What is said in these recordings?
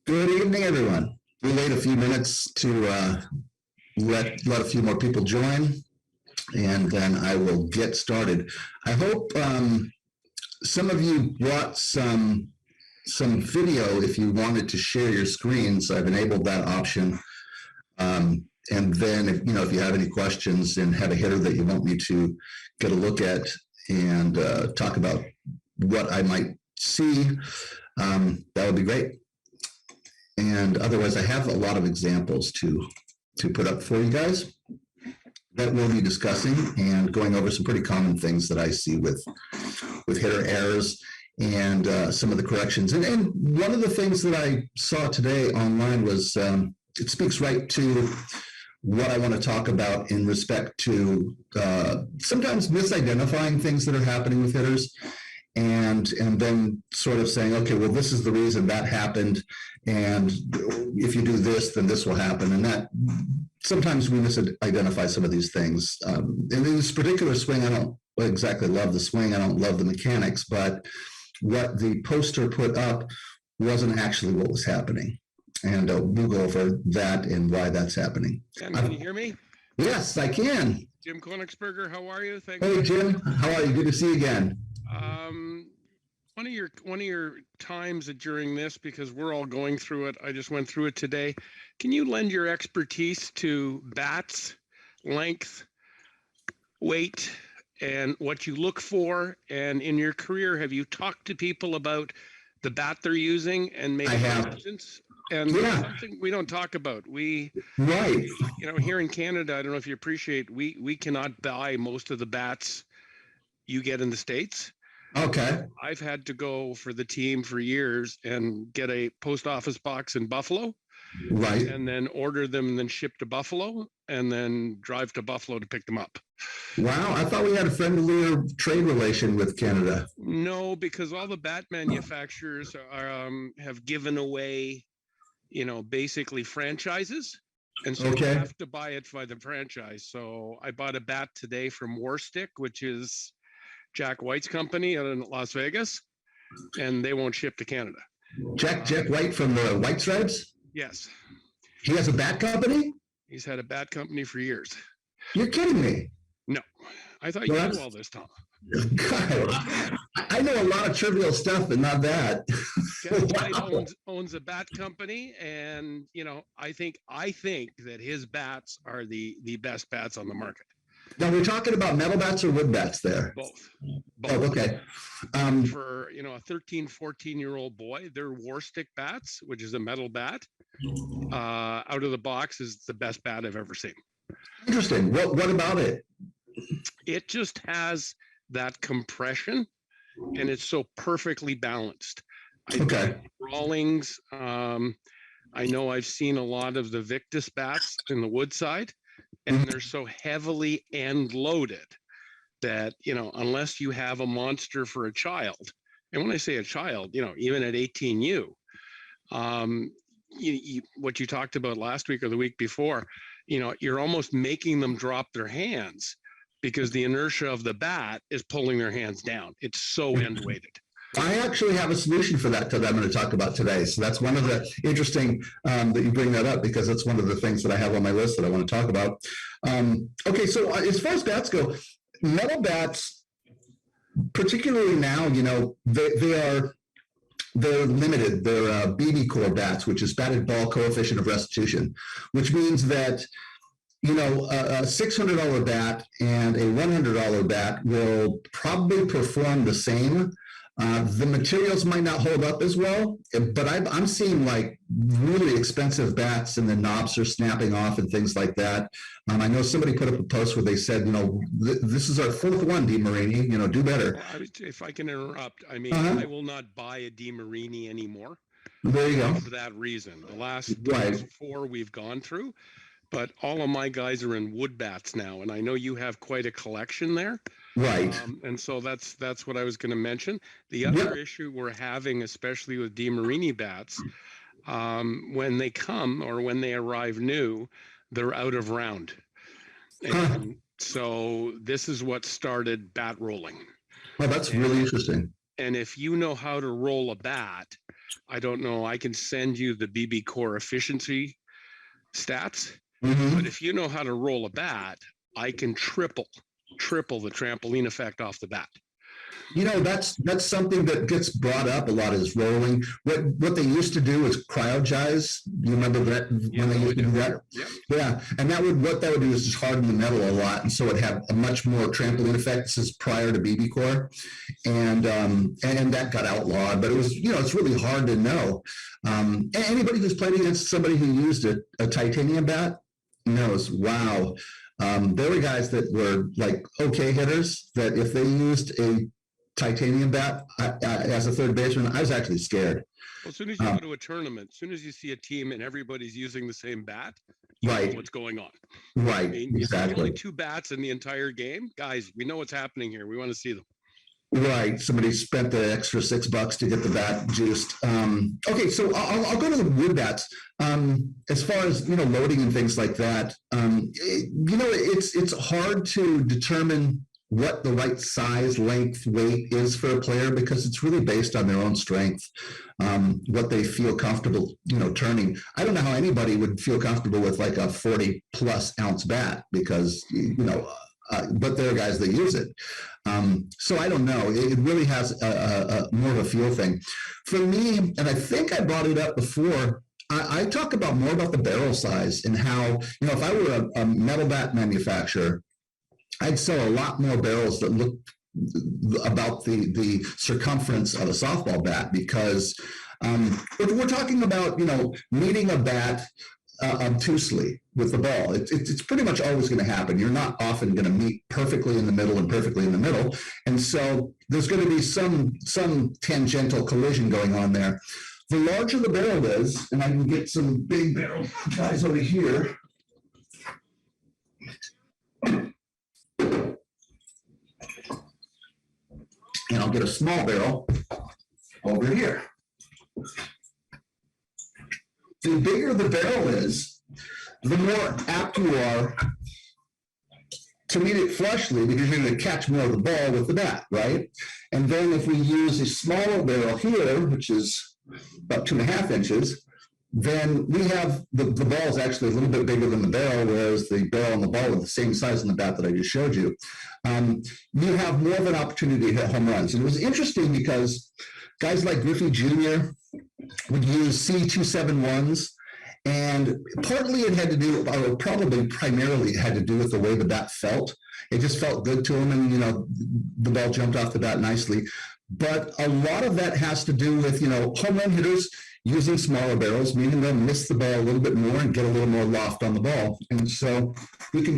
Good evening, everyone. We wait a few minutes to let a few more people join, and then I will get started. I hope some of you brought some video if you wanted to share your screens. I've enabled that option. And then if you have any questions and have a header that you want me to get a look at and talk about what I might see, that would be great. And otherwise, I have a lot of examples to put up for you guys that we'll be discussing and going over some pretty common things that I see with header errors and some of the corrections. And one of the things that I saw today online was it speaks right to what I want to talk about in respect to sometimes misidentifying things that are happening with headers, and then sort of saying, okay, well, this is the reason that happened, and if you do this, then this will happen. And that sometimes we misidentify some of these things. In this particular swing, I don't exactly love the swing. I don't love the mechanics, but what the poster put up wasn't actually what was happening. And we'll go over that and why that's happening. Can you hear me? Yes, I can. Jim Konigsberger, how are you? Thank you. Hey, Jim. How are you? Good to see you again. One of your times during this, because we're all going through it, I just went through it today. Can you lend your expertise to bats, length, weight, and what you look for? And in your career, have you talked to people about the bat they're using and maybe questions? And something we don't talk about. Right. Here in Canada, I don't know if you appreciate, we cannot buy most of the bats you get in the States. Okay. I've had to go for the team for years and get a post office box in Buffalo. Right. And then order them and then ship to Buffalo and then drive to Buffalo to pick them up. Wow. I thought we had a friendlier trade relation with Canada. No, because all the bat manufacturers have given away, basically franchises. And so you have to buy it by the franchise. So I bought a bat today from Warstick, which is Jack White's company out in Las Vegas, and they won't ship to Canada. Jack White from the White Stripes? Yes. He has a bat company? He's had a bat company for years. You're kidding me. No. I thought you knew all this, Tom. God, I know a lot of trivial stuff, but not that. Jack White owns a bat company, and I think that his bats are the best bats on the market. Now we're talking about metal bats or wood bats there? Both. Oh, okay. For a 13, 14-year-old boy, their Warstick bats, which is a metal bat, out of the box is the best bat I've ever seen. Interesting. What about it? It just has that compression, and it's so perfectly balanced. Rawlings. I know I've seen a lot of the Victus bats in the wood side, and they're so heavily end loaded that, unless you have a monster for a child, and when I say a child, even at 18U, what you talked about last week or the week before, you're almost making them drop their hands because the inertia of the bat is pulling their hands down. It's so end weighted. I actually have a solution for that I'm going to talk about today. So that's one of the interesting that you bring that up, because that's one of the things that I have on my list that I want to talk about. Okay, so as far as bats go, metal bats, particularly now, they're limited. They're BB core bats, which is batted ball coefficient of restitution, which means that a $600 bat and a $100 bat will probably perform the same. The materials might not hold up as well, but I'm seeing like really expensive bats and the knobs are snapping off and things like that. I know somebody put up a post where they said, this is our fourth one, DeMarini, do better. If I can interrupt, I will not buy a DeMarini anymore. There you go. For that reason. The last 4 we've gone through, but all of my guys are in wood bats now, and I know you have quite a collection there. Right. And so that's what I was going to mention. The other issue we're having, especially with DeMarini bats, when they come or when they arrive new, they're out of round. And so this is what started bat rolling. Oh, that's really interesting. And if you know how to roll a bat, I don't know. I can send you the BB core efficiency stats, Mhm. but if you know how to roll a bat, I can triple the trampoline effect off the bat. You know, that's something that gets brought up a lot is rolling. What they used to do is cryogize. You remember that when they used to do that? Yep. Yeah, and what that would do is just harden the metal a lot, and so it had a much more trampoline effect. This is prior to BB core, and that got outlawed. But it was, you know, it's really hard to know. Anybody who's played against somebody who used a titanium bat knows, wow. There were guys that were like okay hitters that if they used a titanium bat as a third baseman, I was actually scared. Well, as soon as you go to a tournament, as soon as you see a team and everybody's using the same bat, you Right. know what's going on. Right, I mean, exactly. If only 2 bats in the entire game, guys, we know what's happening here. We want to see them. Right. Somebody spent the extra $6 to get the bat juiced. Okay, so I'll go to the wood bats. As far as, you know, loading and things like that, you know, it's hard to determine what the right size, length, weight is for a player because it's really based on their own strength, what they feel comfortable, you know, turning. I don't know how anybody would feel comfortable with like a 40+ ounce bat because, you know, but there are guys that use it. So I don't know. It really has a more of a feel thing. For me, and I think I brought it up before, I talk about more about the barrel size and how, you know, if I were a metal bat manufacturer, I'd sell a lot more barrels that look about the circumference of a softball bat because we're talking about, you know, meeting a bat obtusely with the ball. It's pretty much always going to happen. You're not often going to meet perfectly in the middle and perfectly in the middle. And so there's going to be some tangential collision going on there. The larger the barrel is, and I can get some big barrel guys over here. And I'll get a small barrel over here. The bigger the barrel is, the more apt you are to meet it flushly because you're going to catch more of the ball with the bat, right? And then if we use a smaller barrel here, which is about 2.5 inches, then we have the ball is actually a little bit bigger than the barrel, whereas the barrel and the ball are the same size in the bat that I just showed you. You have more of an opportunity to hit home runs. And it was interesting because guys like Griffey Jr. would use C271s, and partly it had to do, or probably primarily it had to do with the way the bat felt. It just felt good to him, and, you know, the ball jumped off the bat nicely. But a lot of that has to do with, you know, home run hitters using smaller barrels, meaning they'll miss the ball a little bit more and get a little more loft on the ball. And so you can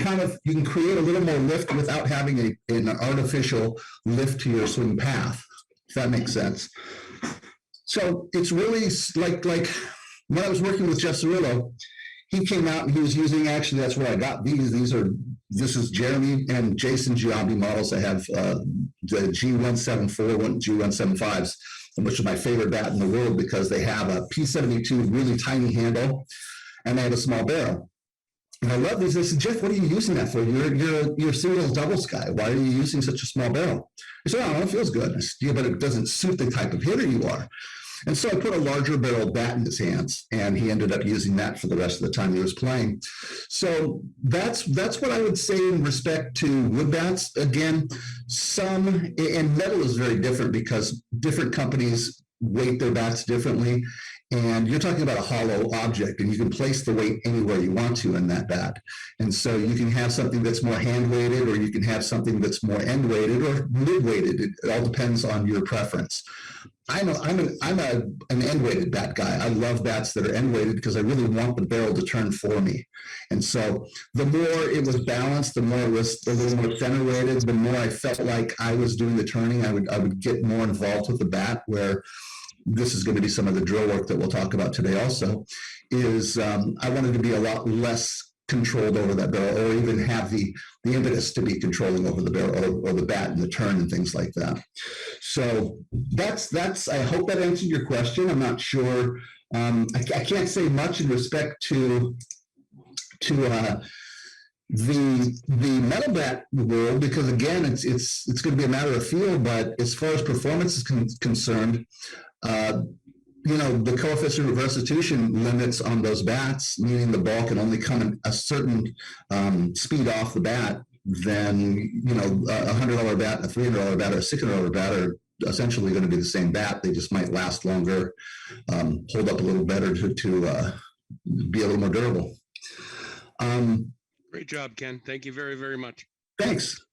create a little more lift without having an artificial lift to your swing path, if that makes sense. So it's really like when I was working with Jeff Cirillo, he came out and he was using, actually, that's where I got these. This is Jeremy and Jason Giambi models. I have the G174, G175s, which is my favorite bat in the world because they have a P72 really tiny handle and they have a small barrel. And I love these. I said, Jeff, what are you using that for? You're a single doubles guy. Why are you using such a small barrel? He said, oh, it feels good. I said, yeah, but it doesn't suit the type of hitter you are. And so I put a larger barrel bat in his hands, and he ended up using that for the rest of the time he was playing. So that's what I would say in respect to wood bats. Again, and metal is very different because different companies weight their bats differently. And you're talking about a hollow object, and you can place the weight anywhere you want to in that bat. And so you can have something that's more hand-weighted, or you can have something that's more end-weighted or mid-weighted. It all depends on your preference. I'm an end-weighted bat guy. I love bats that are end-weighted because I really want the barrel to turn for me. And so the more it was balanced, the more it was a little more center-weighted, the more I felt like I was doing the turning. I would get more involved with the bat, where this is going to be some of the drill work that we'll talk about today also, is I wanted to be a lot less controlled over that barrel, or even have the impetus to be controlling over the barrel or the bat and the turn and things like that. So that's I hope that answered your question. I'm not sure. I can't say much in respect to the metal bat world, because again, it's going to be a matter of feel. But as far as performance is concerned, the coefficient of restitution limits on those bats, meaning the ball can only come in a certain speed off the bat, then, a $100 bat, a $300 bat, or a $600 bat are essentially going to be the same bat. They just might last longer, hold up a little better to be a little more durable. Great job, Ken. Thank you very, very much. Thanks.